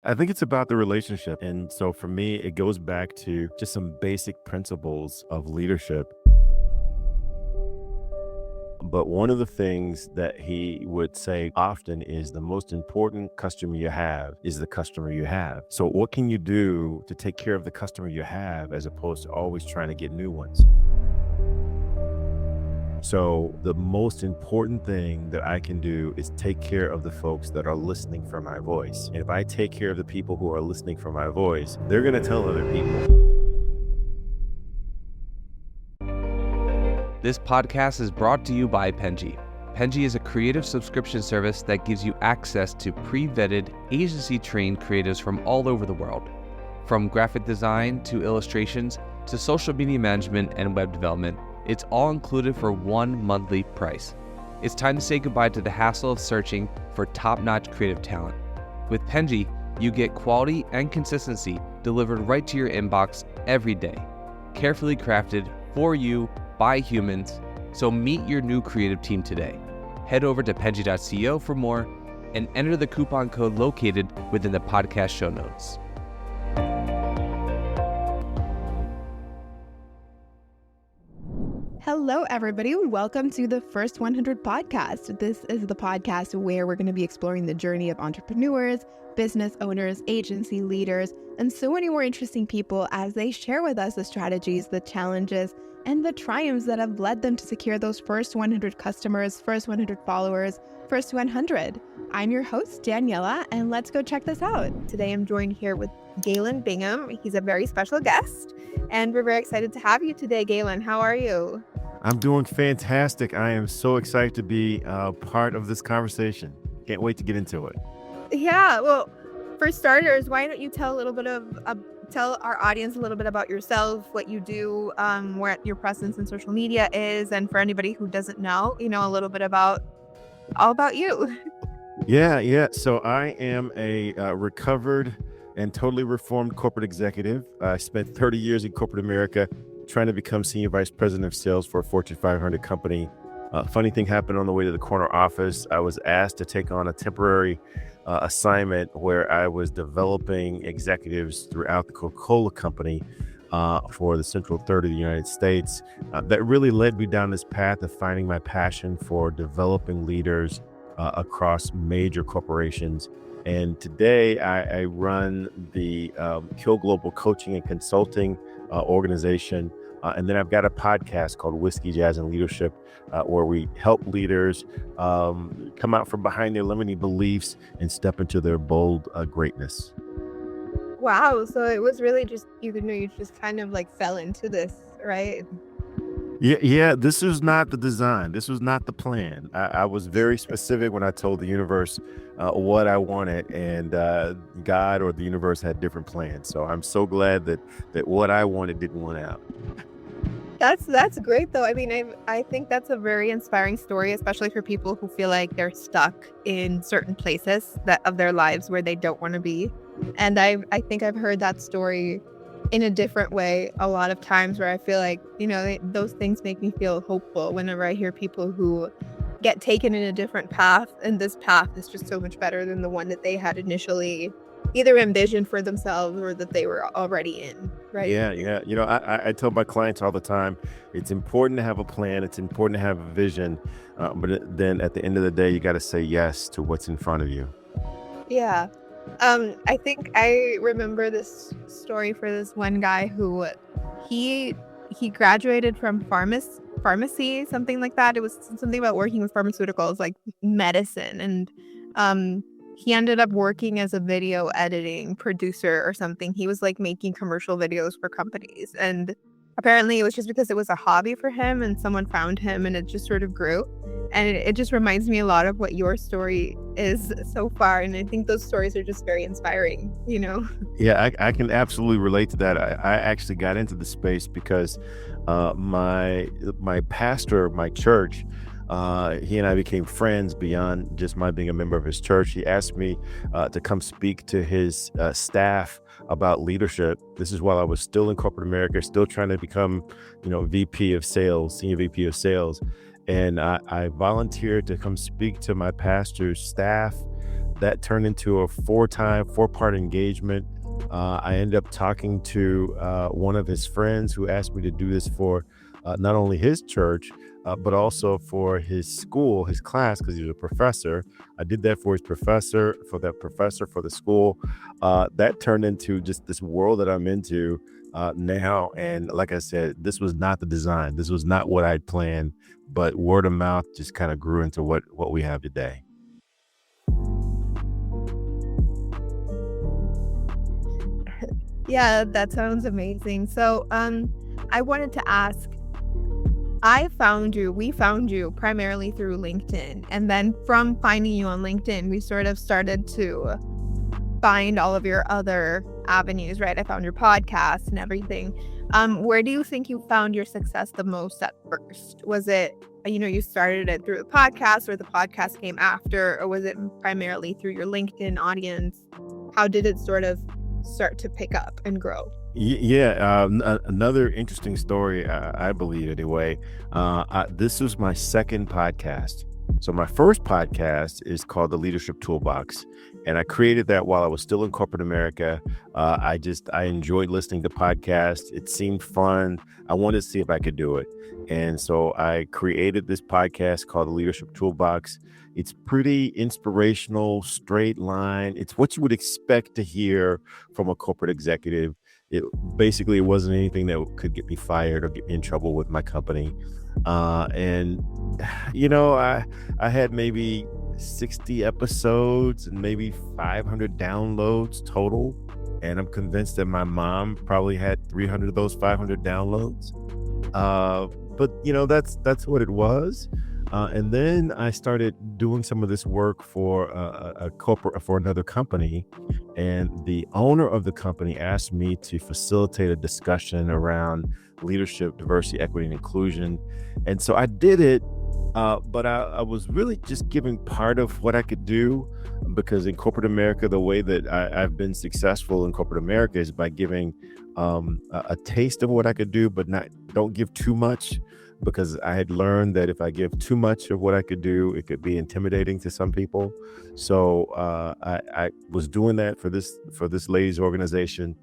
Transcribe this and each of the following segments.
I think it's about the relationship. And so for me, it goes back to just some basic principles of leadership. But one of the things that he would say often is the most important customer you have is the customer you have. So what can you do to take care of the customer you have as opposed to always trying to get new ones? So the most important thing that I can do is take care of the folks that are listening for my voice. And if I take care of the people who are listening for my voice, they're going to tell other people. This podcast is brought to you by Penji. Penji is a creative subscription service that gives you access to pre-vetted, agency-trained creatives from all over the world. From graphic design to illustrations to social media management and web development, it's all included for one monthly price. It's time to say goodbye to the hassle of searching for top-notch creative talent. With Penji, you get quality and consistency delivered right to your inbox every day, carefully crafted for you by humans. So meet your new creative team today. Head over to penji.co for more and enter the coupon code located within the podcast show notes. Hello, everybody. Welcome to the First 100 podcast. This is the podcast where we're going to be exploring the journey of entrepreneurs, business owners, agency leaders, and so many more interesting people as they share with us the strategies, the challenges, and the triumphs that have led them to secure those first 100 customers, first 100 followers, first 100. I'm your host, Daniela, and let's go check this out. Today, I'm joined here with Galen Bingham. He's a very special guest, and we're very excited to have you today, Galen. How are you? I'm doing fantastic. I am so excited to be part of this conversation. Can't wait to get into it. Yeah, well, for starters, why don't you tell our audience a little bit about yourself, what you do, where your presence in social media is, and for anybody who doesn't know, a little bit all about you. Yeah. So I am a recovered and totally reformed corporate executive. I spent 30 years in corporate America trying to become senior vice president of sales for a Fortune 500 company. Funny thing happened on the way to the corner office. I was asked to take on a temporary assignment where I was developing executives throughout the Coca-Cola company for the central third of the United States. That really led me down this path of finding my passion for developing leaders across major corporations. And today I run the Kill Global Coaching and Consulting organization. And then I've got a podcast called Whiskey, Jazz, and Leadership, where we help leaders come out from behind their limiting beliefs and step into their bold greatness. Wow. So it was really just, you just kind of like fell into this, right? Yeah. This was not the design. This was not the plan. I was very specific when I told the universe what I wanted, and God or the universe had different plans. So I'm so glad that what I wanted didn't win out. That's great, though. I mean, I think that's a very inspiring story, especially for people who feel like they're stuck in certain places of their lives where they don't want to be. And I think I've heard that story in a different way a lot of times, where I feel like, those things make me feel hopeful whenever I hear people who get taken in a different path, and this path is just so much better than the one that they had initially either envisioned for themselves or that they were already in, right? Yeah. I tell my clients all the time, it's important to have a plan. It's important to have a vision. But then at the end of the day, you got to say yes to what's in front of you. Yeah. I think I remember this story for this one guy who he graduated from pharmacy, something like that. It was something about working with pharmaceuticals, like medicine. And he ended up working as a video editing producer or something. He was like making commercial videos for companies. And apparently it was just because it was a hobby for him, and someone found him, and it just sort of grew. And it just reminds me a lot of what your story is so far. And I think those stories are just very inspiring, Yeah, I can absolutely relate to that. I actually got into the space because my pastor of my church, he and I became friends beyond just my being a member of his church. He asked me to come speak to his staff about leadership. This is while I was still in corporate America, still trying to become, VP of sales, senior VP of sales. And I volunteered to come speak to my pastor's staff That turned into a four-part engagement. I ended up talking to one of his friends who asked me to do this for not only his church, but also for his school, his class, because he was a professor. I did that for his professor, for the school. That turned into just this world that I'm into now. And like I said, this was not the design. This was not what I'd planned, but word of mouth just kind of grew into what we have today. Yeah, that sounds amazing. So, I wanted to ask, we found you primarily through LinkedIn. And then from finding you on LinkedIn, we sort of started to find all of your other avenues, right? I found your podcast and everything. Where do you think you found your success the most at first? Was it, you started it through the podcast, or the podcast came after, or was it primarily through your LinkedIn audience? How did it sort of start to pick up and grow? Another interesting story, I believe anyway. This was my second podcast. So my first podcast is called The Leadership Toolbox, and I created that while I was still in corporate America. I enjoyed listening to podcasts. It seemed fun. I wanted to see if I could do it. And so I created this podcast called The Leadership Toolbox. It's pretty inspirational, straight line. It's what you would expect to hear from a corporate executive. It wasn't anything that could get me fired or get me in trouble with my company. And I had maybe 60 episodes and maybe 500 downloads total. And I'm convinced that my mom probably had 300 of those 500 downloads. But that's what it was. And then I started doing some of this work for for another company, and the owner of the company asked me to facilitate a discussion around leadership, diversity, equity, and inclusion. And so I did it, but I was really just giving part of what I could do, because in corporate America, the way that I've been successful in corporate America is by giving a taste of what I could do, but don't give too much. Because I had learned that if I give too much of what I could do, it could be intimidating to some people. So I was doing that for this lady's organization,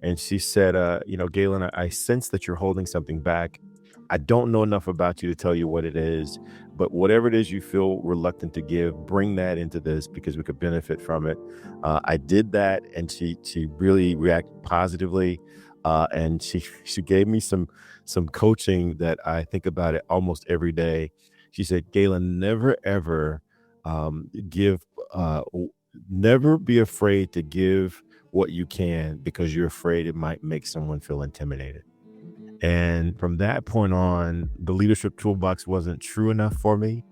and she said, Galen, I sense that you're holding something back. I don't know enough about you to tell you what it is, but whatever it is you feel reluctant to give, bring that into this, because we could benefit from it. I did that, and she really reacted positively, and she gave me some coaching that I think about it almost every day. She said, Galen, never ever never be afraid to give what you can, because you're afraid it might make someone feel intimidated. And from that point on, the Leadership Toolbox wasn't true enough for me.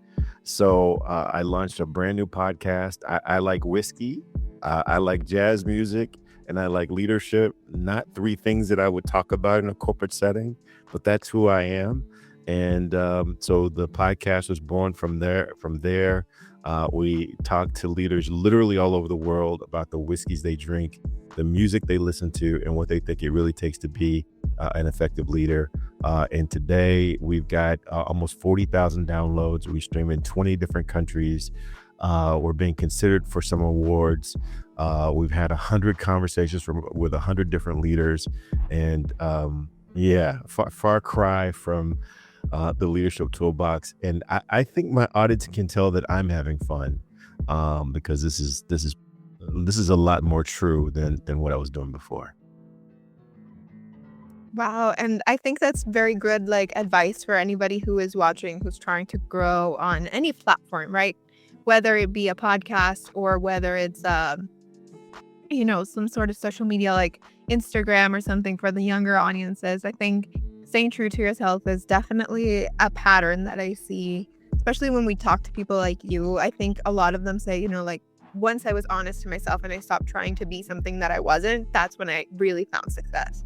So I launched a brand new podcast. I like whiskey, I like jazz music, and I like leadership. Not three things that I would talk about in a corporate setting, but that's who I am. And so the podcast was born from there. We talk to leaders literally all over the world about the whiskeys they drink, the music they listen to, and what they think it really takes to be an effective leader. And today we've got almost 40,000 downloads. We stream in 20 different countries. We're being considered for some awards. We've had 100 conversations with 100 different leaders, and far cry from the Leadership Toolbox. And I think my audience can tell that I'm having fun, because this is a lot more true than what I was doing before. Wow. And I think that's very good, advice for anybody who is watching, who's trying to grow on any platform, right? Whether it be a podcast or whether it's, some sort of social media like Instagram or something for the younger audiences. I think staying true to yourself is definitely a pattern that I see, especially when we talk to people like you. I think a lot of them say, once I was honest to myself and I stopped trying to be something that I wasn't, that's when I really found success.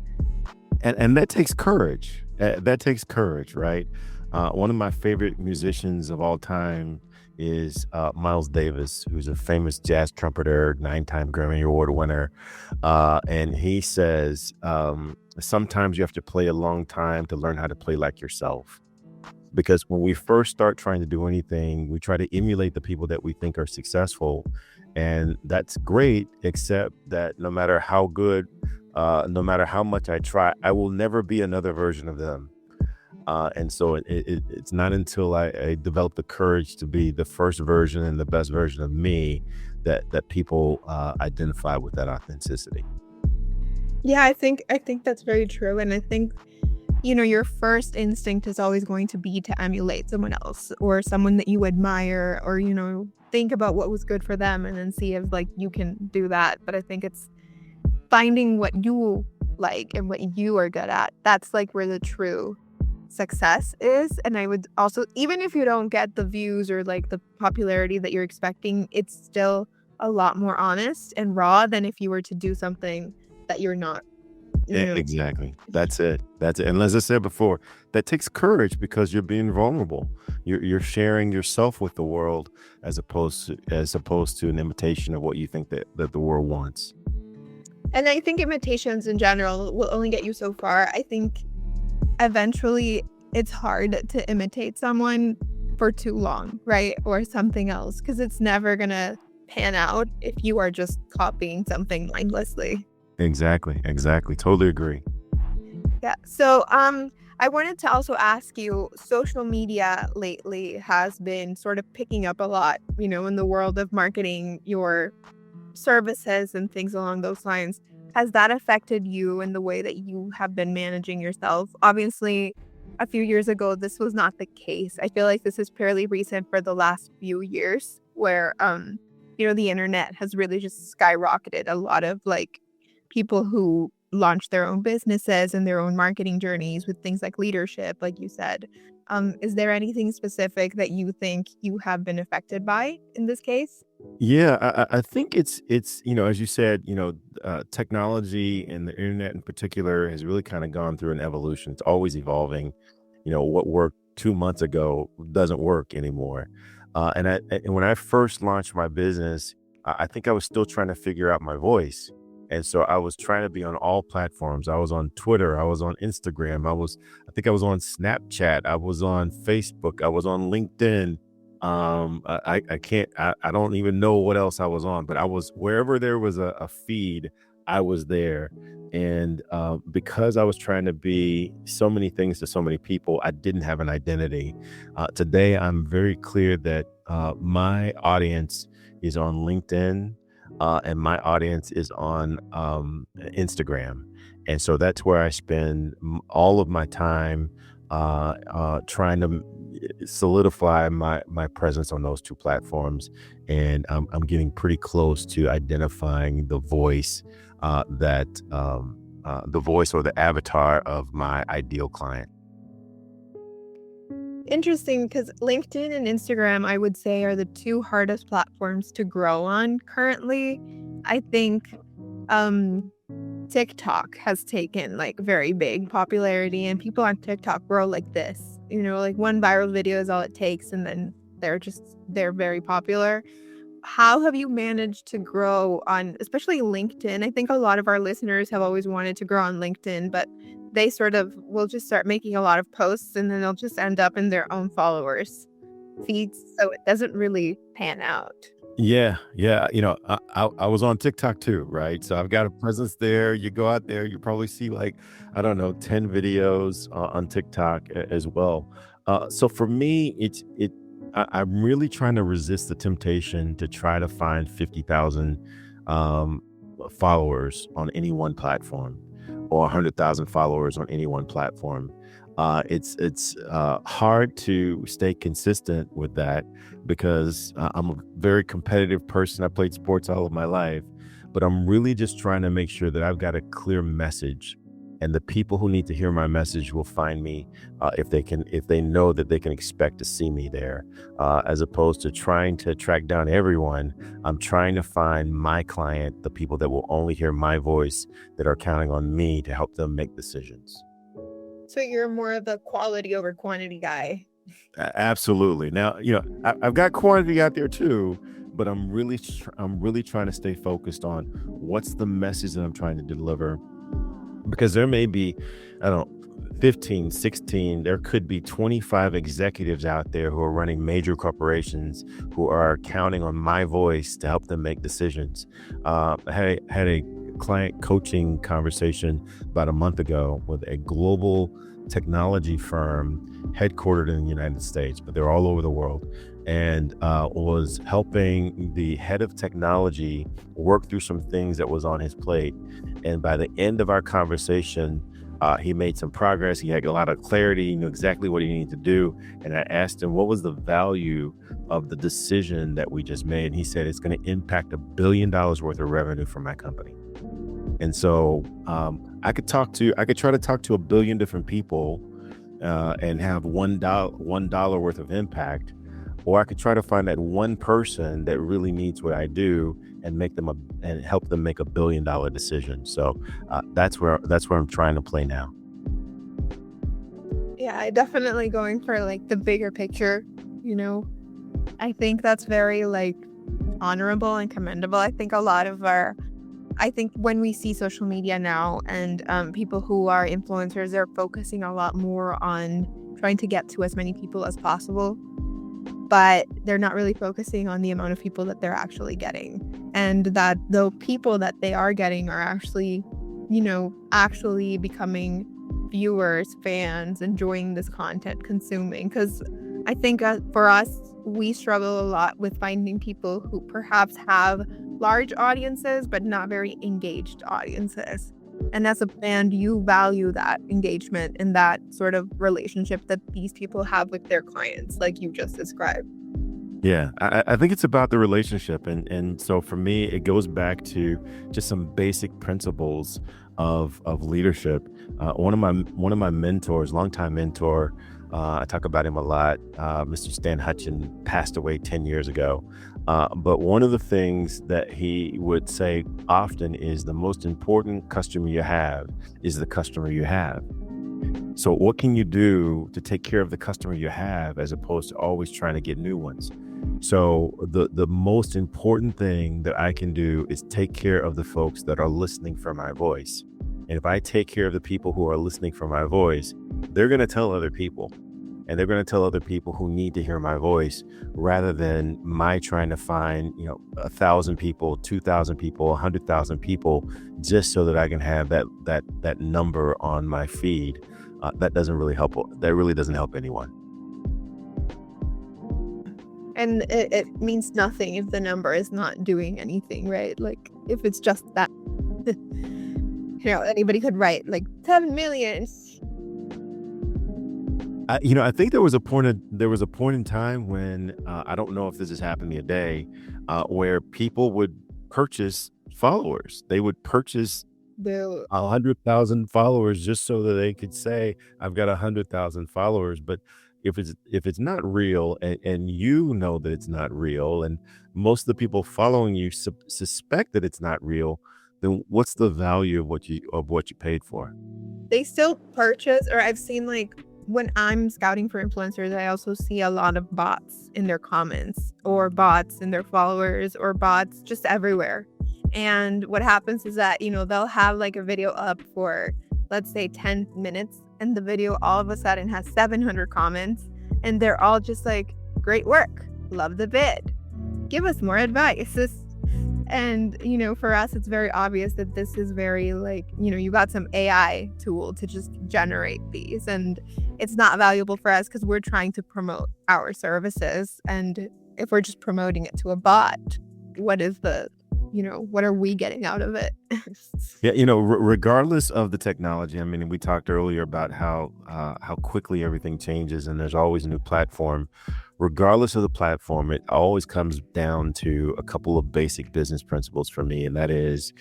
And that takes courage. That takes courage, right? One of my favorite musicians of all time is Miles Davis, who's a famous jazz trumpeter, 9-time Grammy Award winner. And he says, sometimes you have to play a long time to learn how to play like yourself. Because when we first start trying to do anything, we try to emulate the people that we think are successful. And that's great, except that no matter how good, no matter how much I try, I will never be another version of them. And so it's not until I develop the courage to be the first version and the best version of me that people identify with that authenticity. Yeah, I think that's very true. And I think, your first instinct is always going to be to emulate someone else or someone that you admire, or, think about what was good for them and then see if like you can do that. But I think it's finding what you like and what you are good at. That's like where the true success is. And I would also, even if you don't get the views or like the popularity that you're expecting, it's still a lot more honest and raw than if you were to do something that you're not, you know. Exactly. That's it. That's it. And as I said before, that takes courage because you're being vulnerable. You're sharing yourself with the world as opposed to an imitation of what you think that the world wants. And I think imitations in general will only get you so far. I think eventually it's hard to imitate someone for too long, right? Or something else, because it's never going to pan out if you are just copying something mindlessly. Exactly. Exactly. Totally agree. Yeah. So, I wanted to also ask you, social media lately has been sort of picking up a lot, in the world of marketing your services and things along those lines. Has that affected you in the way that you have been managing yourself? Obviously, a few years ago, this was not the case. I feel like this is fairly recent for the last few years where, the internet has really just skyrocketed a lot of like people who launch their own businesses and their own marketing journeys with things like leadership, like you said. Is there anything specific that you think you have been affected by in this case? Yeah, I think it's as you said, technology and the internet in particular has really kind of gone through an evolution. It's always evolving. What worked 2 months ago doesn't work anymore. And when I first launched my business, I think I was still trying to figure out my voice. And so I was trying to be on all platforms. I was on Twitter, I was on Instagram, I think I was on Snapchat, I was on Facebook, I was on LinkedIn. I can't, I don't even know what else I was on, but I was wherever there was a feed, I was there. And because I was trying to be so many things to so many people, I didn't have an identity. Today, I'm very clear that my audience is on LinkedIn, and my audience is on Instagram. And so that's where I spend all of my time trying to solidify my presence on those two platforms. And I'm getting pretty close to identifying the voice or the avatar of my ideal client. Interesting, because LinkedIn and Instagram, I would say, are the two hardest platforms to grow on currently. I think um, TikTok has taken like very big popularity, and people on TikTok grow like this. Like one viral video is all it takes, and then they're very popular. How have you managed to grow on, especially LinkedIn? I think a lot of our listeners have always wanted to grow on LinkedIn, but they sort of will just start making a lot of posts and then they'll just end up in their own followers feeds. So it doesn't really pan out. Yeah, yeah. I was on TikTok too, right? So I've got a presence there. You go out there, you probably see like, I don't know, 10 videos on TikTok as well. So for me, I'm really trying to resist the temptation to try to find 50,000 um, followers on any one platform or 100,000 followers on any one platform. It's hard to stay consistent with that because I'm a very competitive person. I played sports all of my life, but I'm really just trying to make sure that I've got a clear message, and the people who need to hear my message will find me if they know that they can expect to see me there, as opposed to trying to track down everyone. I'm trying to find my client, the people that will only hear my voice, that are counting on me to help them make decisions. So you're more of a quality over quantity guy. Absolutely. Now, I've got quantity out there too, but I'm really trying to stay focused on what's the message that I'm trying to deliver, because there may be, I don't 15, 16, there could be 25 executives out there who are running major corporations who are counting on my voice to help them make decisions. I had a client coaching conversation about a month ago with a global technology firm headquartered in the United States, but they're all over the world, and was helping the head of technology work through some things that was on his plate. And by the end of our conversation, he made some progress. He had a lot of clarity. He knew exactly what he needed to do. And I asked him, what was the value of the decision that we just made? And he said, it's going to impact $1 billion worth of revenue for my company. And so I could try to talk to 1 billion different people and have $1 worth of impact, or I could try to find that one person that really needs what I do and help them make $1 billion decision. So that's where I'm trying to play now. Yeah, I definitely going for like the bigger picture, you know. I think that's very like honorable and commendable. I think when we see social media now and people who are influencers, they're focusing a lot more on trying to get to as many people as possible, but they're not really focusing on the amount of people that they're actually getting, and that the people that they are getting are actually, actually becoming viewers, fans, enjoying this content, consuming. Because I think for us, we struggle a lot with finding people who perhaps have large audiences but not very engaged audiences. And as a brand, you value that engagement and that sort of relationship that these people have with their clients, like you just described. Yeah, I think it's about the relationship. And so for me, it goes back to just some basic principles of leadership. One of my mentors, longtime mentor, I talk about him a lot, Mr. Stan Hutchin, passed away 10 years ago. But one of the things that he would say often is the most important customer you have is the customer you have. So what can you do to take care of the customer you have as opposed to always trying to get new ones? So the most important thing that I can do is take care of the folks that are listening for my voice. And if I take care of the people who are listening for my voice, they're going to tell other people. And they're going to tell other people who need to hear my voice, rather than my trying to find, 1,000 people, 2,000 people, 100,000 people, just so that I can have that number on my feed. That doesn't really help. That really doesn't help anyone. And it means nothing if the number is not doing anything, right? Like if it's just that, anybody could write like 7 million. I think there was a point in time when I don't know if this has happened the other day, where people would purchase followers. They would purchase 100,000 followers just so that they could say, "I've got 100,000 followers." But if it's not real, and that it's not real, and most of the people following you suspect that it's not real, then what's the value of what you paid for? They still purchase, or I've seen like, when I'm scouting for influencers, I also see a lot of bots in their comments, or bots in their followers, or bots just everywhere. And what happens is that, they'll have like a video up for, let's say, 10 minutes, and the video all of a sudden has 700 comments, and they're all just like, great work, love the vid, give us more advice. And, for us, it's very obvious that this is very like, you got some AI tool to just generate these, and it's not valuable for us because we're trying to promote our services. And if we're just promoting it to a bot, what are we getting out of it? Yeah, regardless of the technology, I mean, we talked earlier about how quickly everything changes, and there's always a new platform. Regardless of the platform, it always comes down to a couple of basic business principles for me, and that is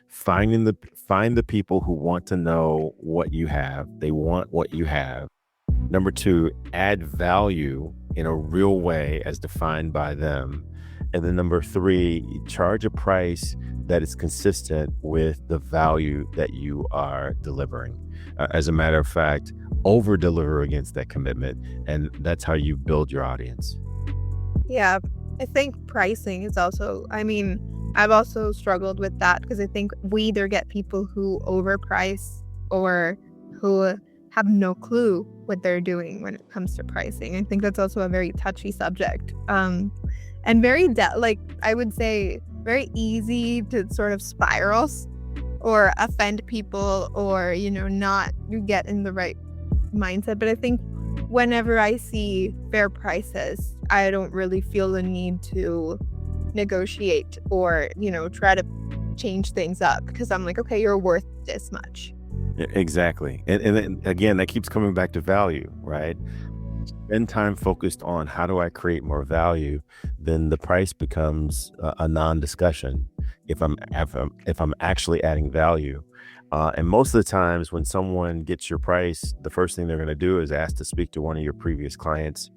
find the people who want to know what you have. They want what you have. Number 2, add value in a real way as defined by them. And then number 3, charge a price that is consistent with the value that you are delivering. As a matter of fact, over deliver against that commitment. And that's how you build your audience. Yeah, I think pricing is also, I've also struggled with that, because I think we either get people who overprice or who have no clue what they're doing when it comes to pricing. I think that's also a very touchy subject, and very I would say very easy to sort of spiral or offend people, or not get in the right mindset. But I think whenever I see fair prices, I don't really feel the need to negotiate or try to change things up, because I'm like, okay, you're worth this much. Exactly. And then again, that keeps coming back to value, right? Spend time focused on how do I create more value, then the price becomes a non-discussion if I'm actually adding value. And most of the times when someone gets your price, the first thing they're going to do is ask to speak to one of your previous clients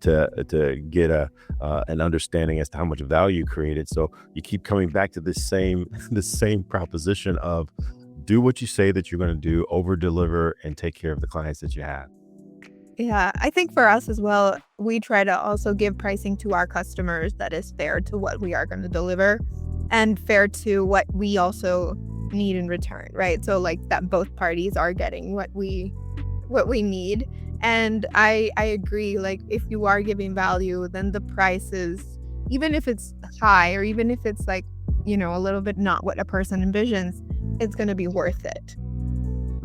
to get an understanding as to how much value you created. So you keep coming back to this same the same proposition of do what you say that you're going to do, over deliver, and take care of the clients that you have. Yeah, I think for us as well, we try to also give pricing to our customers that is fair to what we are going to deliver and fair to what we also need in return, right? So like that both parties are getting what we need. And I agree, like if you are giving value, then the price is, even if it's high or even if it's like, a little bit not what a person envisions, it's going to be worth it.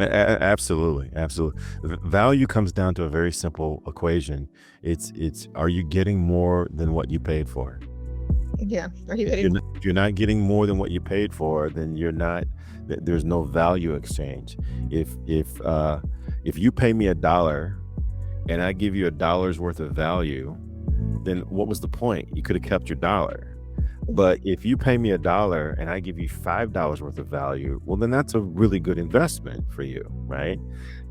Absolutely, absolutely. Value comes down to a very simple equation. It's are you getting more than what you paid for? Yeah. Are you If you're not getting more than what you paid for, then you're not. There's no value exchange. If you pay me $1 and I give you $1's worth of value, then what was the point? You could have kept your dollar. But if you pay me $1 and I give you $5 worth of value, well, then that's a really good investment for you, right?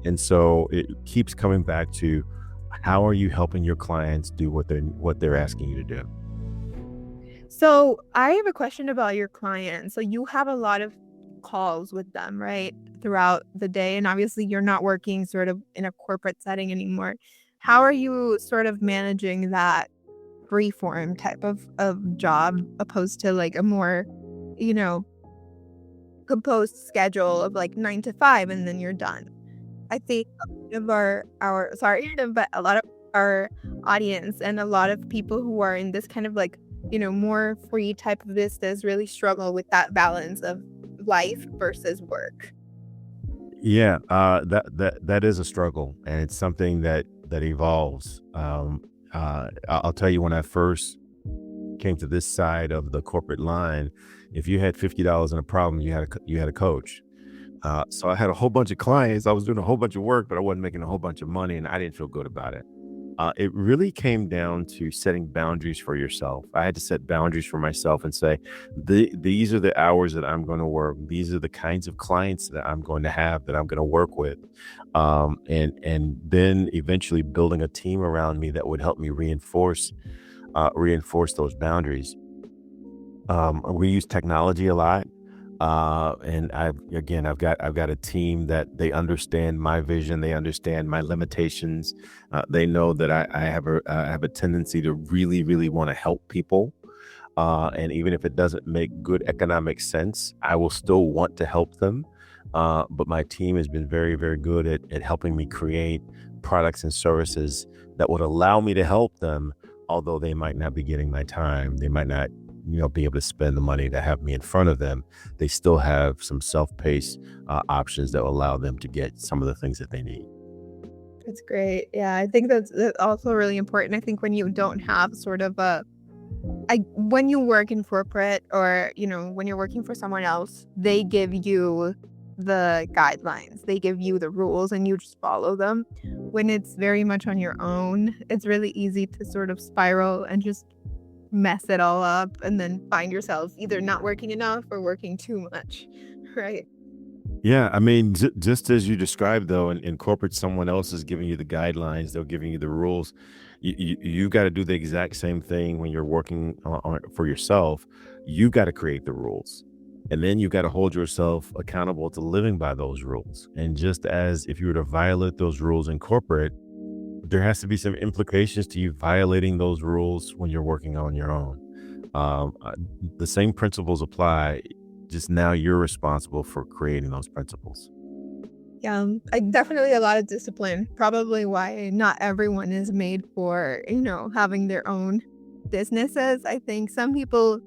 And so it keeps coming back to how are you helping your clients do what they're asking you to do? So I have a question about your clients. So you have a lot of calls with them, right, throughout the day, and obviously you're not working sort of in a corporate setting anymore. How are you sort of managing that free form type of job opposed to like a more, you know, composed schedule of like 9 to 5 and then you're done? I think a lot of our sorry, but a lot of our audience and a lot of people who are in this kind of like, more free type of business really struggle with that balance of life versus work. Yeah, that is a struggle, and it's something that evolves. I'll tell you, when I first came to this side of the corporate line, if you had $50 in a problem, you had a coach. So I had a whole bunch of clients. I was doing a whole bunch of work, but I wasn't making a whole bunch of money, and I didn't feel good about it. It really came down to setting boundaries for yourself. I had to set boundaries for myself and say, these are the hours that I'm going to work. These are the kinds of clients that I'm going to have, that I'm going to work with. And then eventually building a team around me that would help me reinforce those boundaries. We use technology a lot. And I've got a team that they understand my vision. They understand my limitations. They know that I have a tendency to really, really want to help people. And even if it doesn't make good economic sense, I will still want to help them. But my team has been very, very good at helping me create products and services that would allow me to help them, although they might not be getting my time. They might not, be able to spend the money to have me in front of them. They still have some self-paced options that will allow them to get some of the things that they need. That's great. Yeah, I think that's also really important. I think when you don't have sort of when you work in corporate or, when you're working for someone else, they give you the guidelines, they give you the rules and you just follow them. When it's very much on your own, it's really easy to sort of spiral and just mess it all up and then find yourself either not working enough or working too much, right? Yeah, I mean, just as you described, though, in corporate, someone else is giving you the guidelines, they're giving you the rules. You got to do the exact same thing when you're working for yourself. You got to create the rules. And then you got to hold yourself accountable to living by those rules. And just as if you were to violate those rules in corporate, there has to be some implications to you violating those rules when you're working on your own. The same principles apply, just now you're responsible for creating those principles. Yeah, definitely a lot of discipline. Probably why not everyone is made for, having their own businesses. I think some people,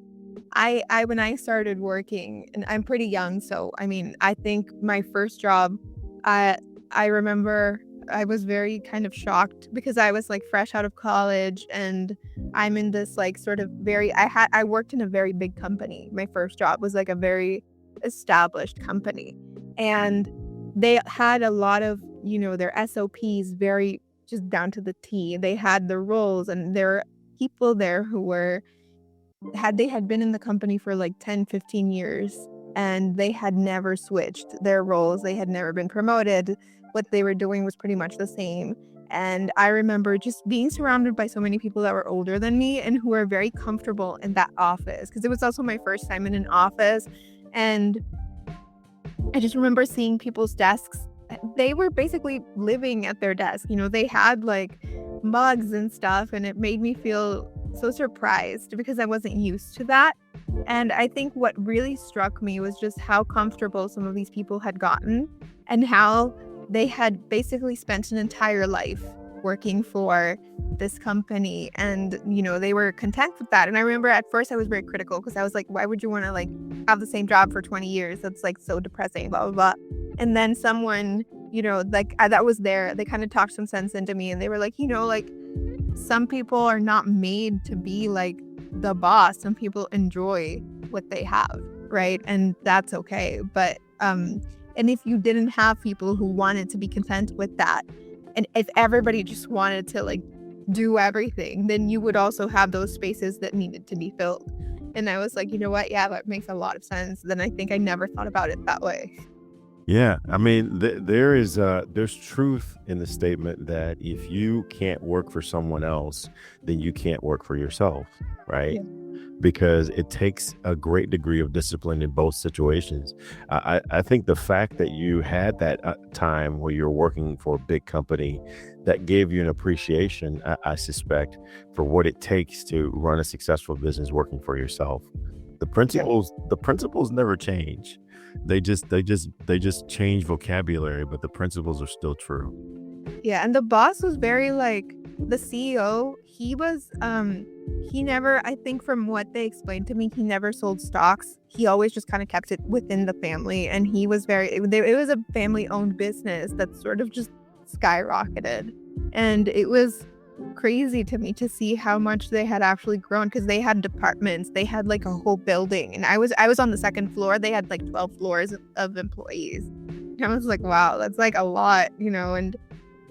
I when I started working, and I'm pretty young, so I mean, I think my first job, I I remember I was very kind of shocked because I was like fresh out of college, and I'm in this like sort of I worked in a very big company. My first job was like a very established company, and they had a lot of, their SOPs very just down to the T. They had the roles, and there were people there who had been in the company for like 10, 15 years, and they had never switched their roles. They had never been promoted. What they were doing was pretty much the same. And I remember just being surrounded by so many people that were older than me and who were very comfortable in that office, because it was also my first time in an office. And I just remember seeing people's desks. They were basically living at their desk. They had like mugs and stuff, and it made me feel so surprised because I wasn't used to that. And I think what really struck me was just how comfortable some of these people had gotten, and how they had basically spent an entire life working for this company, and they were content with that. And I remember at first I was very critical because I was like, why would you want to like have the same job for 20 years? That's like so depressing, blah blah blah. And then someone, that was there, they kind of talked some sense into me, and they were like, like some people are not made to be like the boss. Some people enjoy what they have, right? And that's okay. But and if you didn't have people who wanted to be content with that, and if everybody just wanted to like do everything, then you would also have those spaces that needed to be filled. And I was like, you know what? Yeah, that makes a lot of sense. Then I think I never thought about it that way. Yeah, I mean, there's truth in the statement that if you can't work for someone else, then you can't work for yourself, right? Yeah. Because it takes a great degree of discipline in both situations. I think the fact that you had that time where you're working for a big company that gave you an appreciation, I suspect, for what it takes to run a successful business working for yourself. The principles never change. They just change vocabulary, but the principles are still true. Yeah, and the boss was very like the CEO. He never, I think from what they explained to me, he never sold stocks. He always just kind of kept it within the family, and he was it was a family-owned business that sort of just skyrocketed. And it was crazy to me to see how much they had actually grown, because they had departments, they had like a whole building, and I was on the second floor. They had like 12 floors of employees. And I was like, wow, that's like a lot. And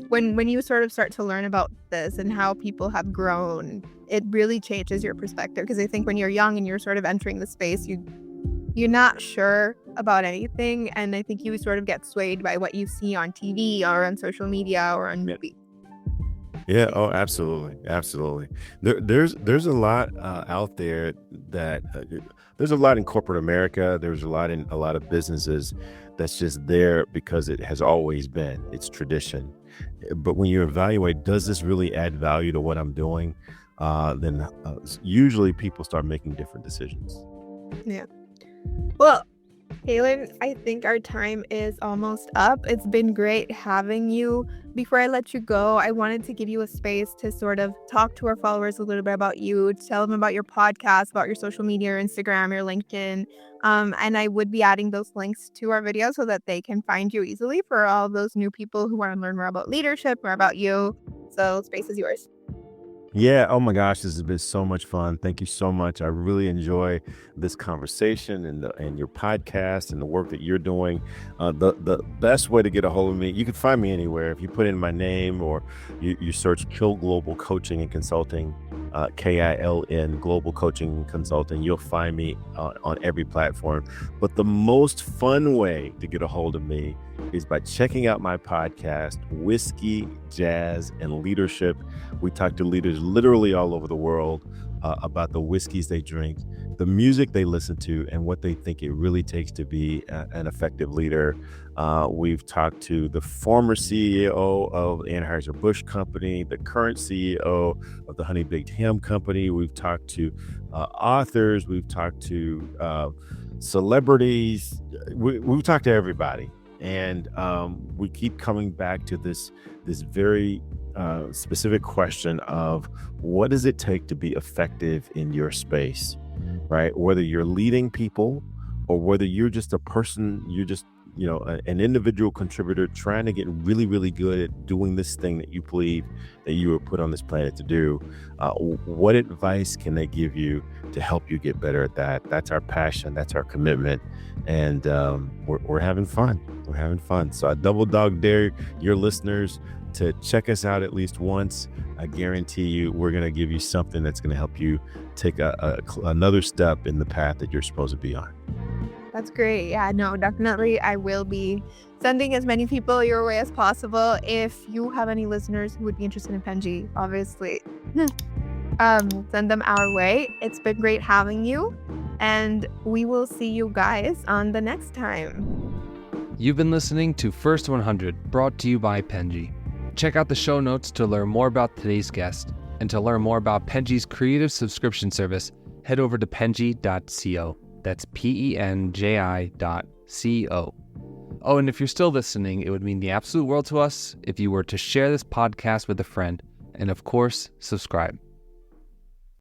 when you sort of start to learn about this and how people have grown, it really changes your perspective, because I think when you're young and you're sort of entering the space, you're not sure about anything, and I think you sort of get swayed by what you see on TV or on social media or on movies. Yeah. Oh, absolutely, absolutely. There's a lot out there that there's a lot in corporate America. There's a lot in a lot of businesses that's just there because it has always been. It's tradition. But when you evaluate, does this really add value to what I'm doing? Then usually people start making different decisions. Yeah. Well, Kaylin, I think our time is almost up. It's been great having you. Before I let you go, I wanted to give you a space to sort of talk to our followers a little bit about you, tell them about your podcast, about your social media, your Instagram, your LinkedIn. And I would be adding those links to our video so that they can find you easily for all those new people who want to learn more about leadership, more about you. So, space is yours. Yeah. Oh my gosh, this has been so much fun. Thank you so much. I really enjoy this conversation and your podcast and the work that you're doing. The best way to get a hold of me, you can find me anywhere. If you put in my name or you search Kill Global Coaching and Consulting, KILN Global Coaching and Consulting, you'll find me on every platform. But the most fun way to get a hold of me is by checking out my podcast, Whiskey, Jazz, and Leadership. We talk to leaders literally all over the world about the whiskeys they drink, the music they listen to, and what they think it really takes to be an effective leader. We've talked to the former CEO of Anheuser-Busch Company, the current CEO of the Honey Baked Ham Company. We've talked to authors. We've talked to celebrities. We've talked to everybody. And we keep coming back to this very specific question of what does it take to be effective in your space, right? Whether you're leading people or whether you're just a person, you're just an individual contributor trying to get really, really good at doing this thing that you believe that you were put on this planet to do. What advice can they give you to help you get better at that? That's our passion. That's our commitment. And we're having fun. We're having fun. So I double dog dare your listeners to check us out at least once. I guarantee you we're going to give you something that's going to help you take another step in the path that you're supposed to be on. That's great. Yeah, no, definitely. I will be sending as many people your way as possible. If you have any listeners who would be interested in Penji, obviously, send them our way. It's been great having you, and we will see you guys on the next time. You've been listening to First 100, brought to you by Penji. Check out the show notes to learn more about today's guest, and to learn more about Penji's creative subscription service, head over to penji.co. That's penji.co. Oh, and if you're still listening, it would mean the absolute world to us if you were to share this podcast with a friend, and of course, subscribe.